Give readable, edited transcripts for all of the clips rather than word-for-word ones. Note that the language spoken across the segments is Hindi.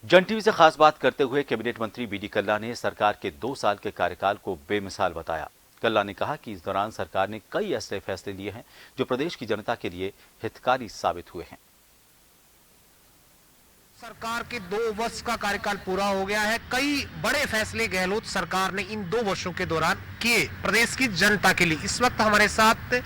जन टीवी से खास बात करते हुए कैबिनेट मंत्री बीडी कल्ला ने सरकार के 2 साल के कार्यकाल को बेमिसाल बताया। कल्ला ने कहा कि इस दौरान सरकार ने कई ऐसे फैसले लिए हैं जो प्रदेश की जनता के लिए हितकारी साबित हुए हैं। सरकार के 2 वर्ष का कार्यकाल पूरा हो गया है। कई बड़े फैसले गहलोत सरकार ने इन 2 वर्षों के दौरान किए प्रदेश की जनता के लिए। इस वक्त हमारे साथ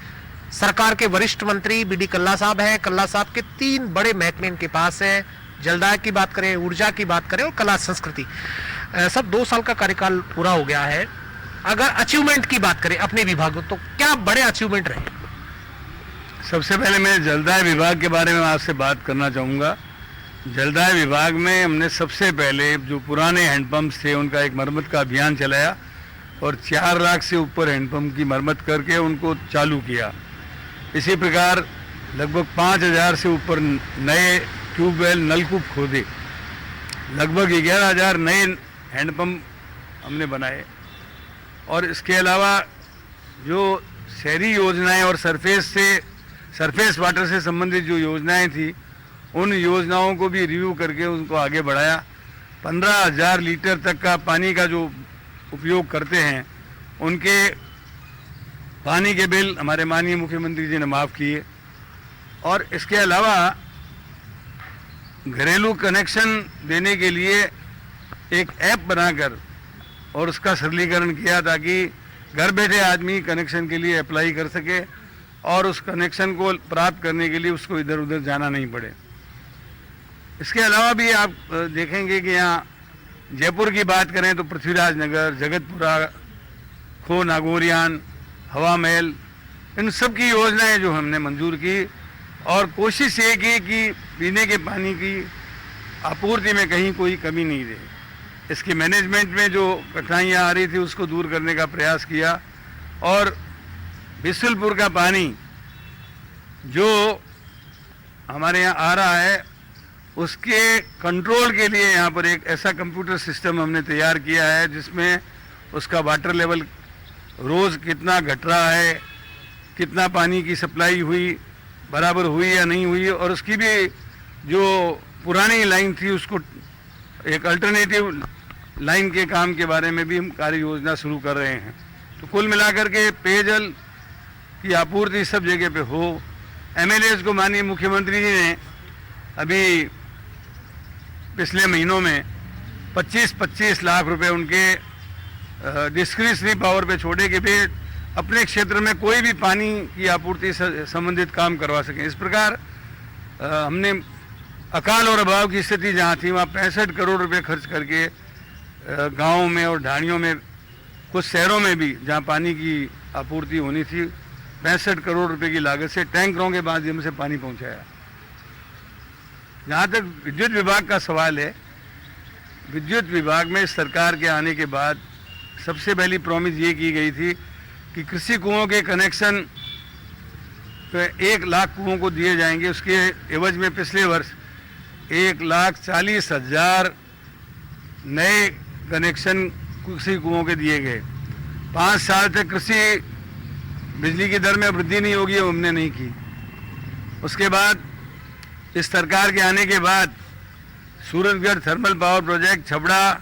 सरकार के वरिष्ठ मंत्री बीडी कल्ला साहब हैं। कल्ला साहब के 3 बड़े महकमे इनके पास हैं। जलदाय की बात करें, ऊर्जा की बात करें और कला संस्कृति। सब 2 साल का कार्यकाल पूरा हो गया है। अगर अचीवमेंट की बात करें अपने विभाग तो क्या बड़े अचीवमेंट रहे? सबसे पहले मैं जलदाय विभाग के बारे में आपसे बात करना चाहूँगा। जलदाय विभाग में हमने सबसे पहले जो पुराने हैंडपम्प्स थे उनका एक मरम्मत का अभियान चलाया और 4 लाख से ऊपर हैंडपम्प की मरम्मत करके उनको चालू किया। इसी प्रकार लगभग 5,000 से ऊपर नए ट्यूबवेल नलकूप खोदे, लगभग 11,000 नए हैंडपम्प हमने बनाए। और इसके अलावा जो शहरी योजनाएं और सरफेस वाटर से संबंधित जो योजनाएं थी उन योजनाओं को भी रिव्यू करके उनको आगे बढ़ाया। 15,000 लीटर तक का पानी का जो उपयोग करते हैं उनके पानी के बिल हमारे माननीय मुख्यमंत्री जी ने माफ़ किए। और इसके अलावा घरेलू कनेक्शन देने के लिए एक ऐप बनाकर और उसका सरलीकरण किया ताकि घर बैठे आदमी कनेक्शन के लिए अप्लाई कर सके और उस कनेक्शन को प्राप्त करने के लिए उसको इधर उधर जाना नहीं पड़े। इसके अलावा भी आप देखेंगे कि यहाँ जयपुर की बात करें तो पृथ्वीराज नगर, जगतपुरा, खो नागौरियान, हवा महल, इन सब की योजनाएं जो हमने मंजूर की और कोशिश ये की कि पीने के पानी की आपूर्ति में कहीं कोई कमी नहीं रहे। इसके मैनेजमेंट में जो कठिनाइयाँ आ रही थी उसको दूर करने का प्रयास किया और बिसलपुर का पानी जो हमारे यहाँ आ रहा है उसके कंट्रोल के लिए यहाँ पर एक ऐसा कंप्यूटर सिस्टम हमने तैयार किया है जिसमें उसका वाटर लेवल रोज़ कितना घट रहा है, कितना पानी की सप्लाई हुई, बराबर हुई या नहीं हुई, और उसकी भी जो पुरानी लाइन थी उसको एक अल्टरनेटिव लाइन के काम के बारे में भी हम कार्य योजना शुरू कर रहे हैं। तो कुल मिलाकर के पेयजल की आपूर्ति सब जगह पे हो। एमएलएज को माननीय मुख्यमंत्री जी ने अभी पिछले महीनों में 25-25 लाख रुपए उनके डिस्क्रिशनरी पावर पे छोड़े कि वे अपने क्षेत्र में कोई भी पानी की आपूर्ति से संबंधित काम करवा सकें। इस प्रकार हमने अकाल और अभाव की स्थिति जहाँ थी वहाँ 65 करोड़ रुपए खर्च करके गाँव में और ढाणियों में, कुछ शहरों में भी जहाँ पानी की आपूर्ति होनी थी, 65 करोड़ रुपए की लागत से टैंकरों के माध्यम से पानी पहुँचाया। जहाँ तक विद्युत विभाग का सवाल है, विद्युत विभाग में सरकार के आने के बाद सबसे पहली प्रॉमिस ये की गई थी कि कृषि कुओं के कनेक्शन 1 लाख कुओं को दिए जाएंगे। उसके एवज में पिछले वर्ष 1,40,000 नए कनेक्शन कृषि कुओं के दिए गए। 5 साल तक कृषि बिजली की दर में वृद्धि नहीं होगी, हमने नहीं की। उसके बाद इस सरकार के आने के बाद Surajgarh thermal power project, Chhabra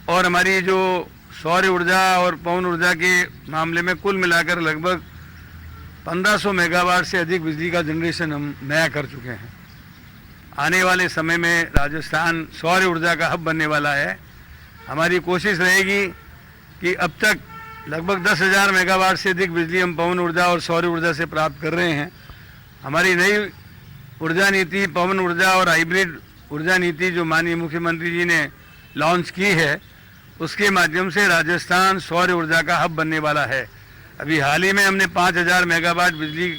और हमारी जो सौर ऊर्जा और पवन ऊर्जा के मामले में कुल मिलाकर लगभग 1500 मेगावाट से अधिक बिजली का जनरेशन हम नया कर चुके हैं। आने वाले समय में राजस्थान सौर ऊर्जा का हब बनने वाला है। हमारी कोशिश रहेगी कि अब तक लगभग 10,000 मेगावाट से अधिक बिजली हम पवन ऊर्जा और सौर ऊर्जा से प्राप्त कर रहे हैं। हमारी नई ऊर्जा नीति, पवन ऊर्जा और हाइब्रिड ऊर्जा नीति जो माननीय मुख्यमंत्री जी ने लॉन्च की है, उसके माध्यम से राजस्थान सौर ऊर्जा का हब बनने वाला है। अभी हाल ही में हमने 5,000 मेगावाट बिजली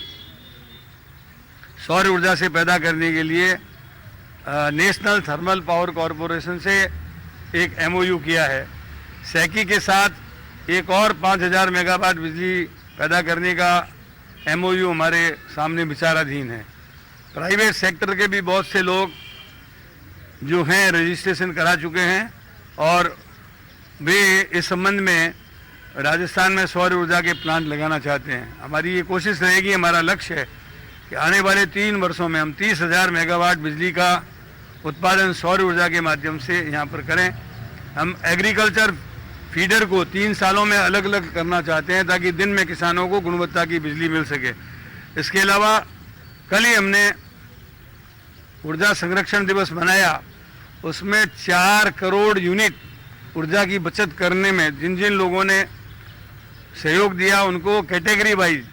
सौर ऊर्जा से पैदा करने के लिए नेशनल थर्मल पावर कॉरपोरेशन से एक एमओयू किया है। सैकी के साथ एक और 5,000 मेगावाट बिजली पैदा करने का एमओयू हमारे सामने विचाराधीन है। प्राइवेट सेक्टर के भी बहुत से लोग जो हैं रजिस्ट्रेशन करा चुके हैं और वे इस संबंध में राजस्थान में सौर ऊर्जा के प्लांट लगाना चाहते हैं। हमारी ये कोशिश रहेगी, हमारा लक्ष्य है कि आने वाले 3 वर्षों में हम 30,000 मेगावाट बिजली का उत्पादन सौर ऊर्जा के माध्यम से यहाँ पर करें। हम एग्रीकल्चर फीडर को 3 सालों में अलग अलग करना चाहते हैं ताकि दिन में किसानों को गुणवत्ता की बिजली मिल सके। इसके अलावा कल ही हमने ऊर्जा संरक्षण दिवस मनाया, उसमें 4 करोड़ यूनिट ऊर्जा की बचत करने में जिन जिन लोगों ने सहयोग दिया उनको कैटेगरी वाइज,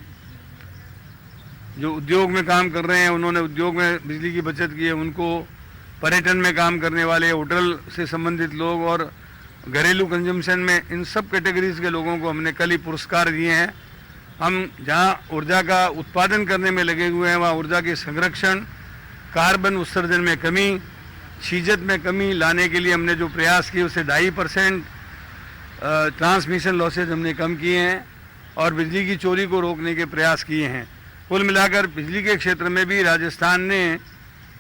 जो उद्योग में काम कर रहे हैं उन्होंने उद्योग में बिजली की बचत की है, उनको पर्यटन में काम करने वाले, होटल से संबंधित लोग और घरेलू कंजम्पशन में, इन सब कैटेगरीज के लोगों को हमने कल ही पुरस्कार दिए हैं। हम जहां ऊर्जा का उत्पादन करने में लगे हुए हैं वहाँ ऊर्जा के संरक्षण, कार्बन उत्सर्जन में कमी, शीजत में कमी लाने के लिए हमने जो प्रयास किए उससे 2.5% ट्रांसमिशन लॉसेज हमने कम किए हैं और बिजली की चोरी को रोकने के प्रयास किए हैं। कुल मिलाकर बिजली के क्षेत्र में भी राजस्थान ने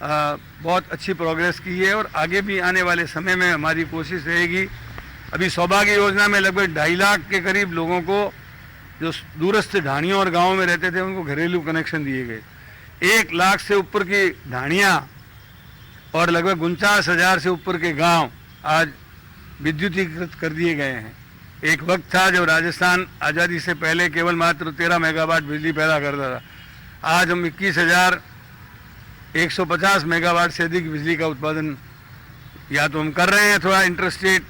बहुत अच्छी प्रोग्रेस की है और आगे भी आने वाले समय में हमारी कोशिश रहेगी। अभी सौभाग्य योजना में लगभग 2.5 लाख के करीब लोगों को जो दूरस्थ ढाणियों और गाँवों में रहते थे उनको घरेलू कनेक्शन दिए गए। 1 लाख से ऊपर की ढाणियाँ और लगभग 49,000 से ऊपर के गांव आज विद्युतीकृत कर दिए गए हैं। एक वक्त था जब राजस्थान आज़ादी से पहले केवल मात्र 13 मेगावाट बिजली पैदा करता था। आज हम 21,150 मेगावाट से अधिक बिजली का उत्पादन या तो हम कर रहे हैं, थोड़ा इंटरस्टेट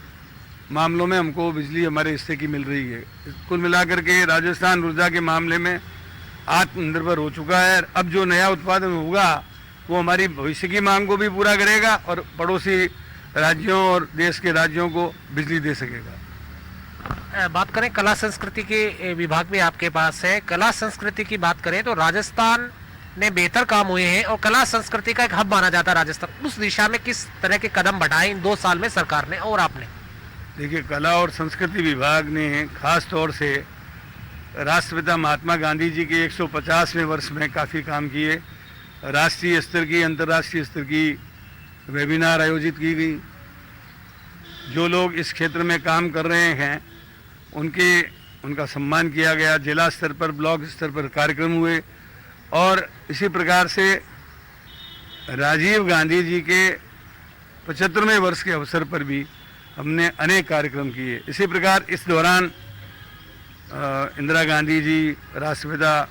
मामलों में हमको बिजली हमारे हिस्से की मिल रही है। कुल मिलाकर के राजस्थान ऊर्जा के मामले में आत्मनिर्भर हो चुका है। अब जो नया उत्पादन होगा वो हमारी भविष्य की मांग को भी पूरा करेगा और पड़ोसी राज्यों और देश के राज्यों को बिजली दे सकेगा। बात करें कला संस्कृति के विभाग भी आपके पास है। कला संस्कृति की बात करें तो राजस्थान में बेहतर काम हुए हैं और कला संस्कृति का एक हब माना जाता है राजस्थान। उस दिशा में किस तरह के कदम बढ़ाए इन 2 साल में सरकार ने और आपने? देखिए, कला और संस्कृति विभाग ने खास तौर से राष्ट्रपिता महात्मा गांधी जी के 150वें वर्ष में काफ़ी काम किए। राष्ट्रीय स्तर की, अंतर्राष्ट्रीय स्तर की वेबिनार आयोजित की गई। जो लोग इस क्षेत्र में काम कर रहे हैं उनका सम्मान किया गया। जिला स्तर पर, ब्लॉक स्तर पर कार्यक्रम हुए और इसी प्रकार से राजीव गांधी जी के 75वें वर्ष के अवसर पर भी हमने अनेक कार्यक्रम किए। इसी प्रकार इस दौरान इंदिरा गांधी जी, राष्ट्रपिता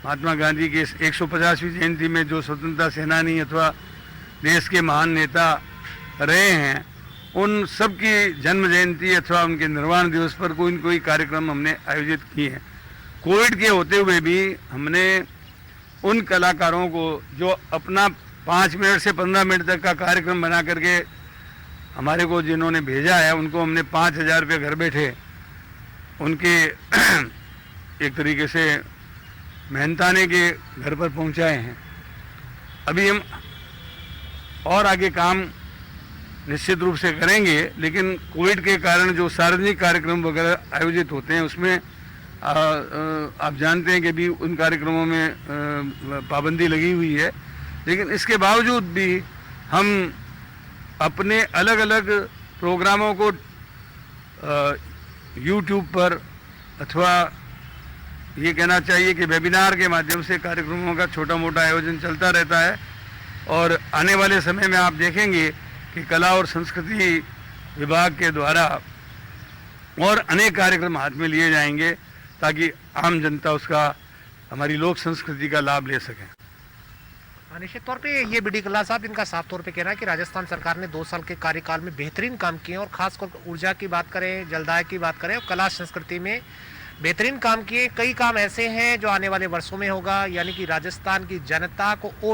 महात्मा गांधी के 150वीं जयंती में जो स्वतंत्रता सेनानी अथवा देश के महान नेता रहे हैं उन सब की जन्म जयंती अथवा उनके निर्वाण दिवस पर कोई न कोई कार्यक्रम हमने आयोजित किए हैं। कोविड के होते हुए भी हमने उन कलाकारों को जो अपना 5 मिनट से 15 मिनट तक का कार्यक्रम बना करके हमारे को जिन्होंने भेजा है उनको हमने 5,000 रुपये घर बैठे उनके एक तरीके से मेहनताने के घर पर पहुंचाए हैं। अभी हम और आगे काम निश्चित रूप से करेंगे, लेकिन कोविड के कारण जो सार्वजनिक कार्यक्रम वगैरह आयोजित होते हैं उसमें आप जानते हैं कि भी उन कार्यक्रमों में पाबंदी लगी हुई है। लेकिन इसके बावजूद भी हम अपने अलग अलग प्रोग्रामों को यूट्यूब पर अथवा ये कहना चाहिए कि वेबिनार के माध्यम से कार्यक्रमों का छोटा मोटा आयोजन चलता रहता है और आने वाले समय में आप देखेंगे कि कला और संस्कृति विभाग के द्वारा और अनेक कार्यक्रम हाथ में लिए जाएंगे ताकि आम जनता उसका, हमारी लोक संस्कृति का लाभ ले सकें। निश्चित तौर पे ये बीडी कल्ला साहब, इनका साफ तौर पे कहना है कि राजस्थान सरकार ने 2 साल के कार्यकाल में बेहतरीन काम किए और खासकर ऊर्जा की बात करें, जलदाय की बात करें और कला संस्कृति में बेहतरीन काम किए। कई काम ऐसे हैं जो आने वाले वर्षों में होगा, यानी कि राजस्थान की जनता को और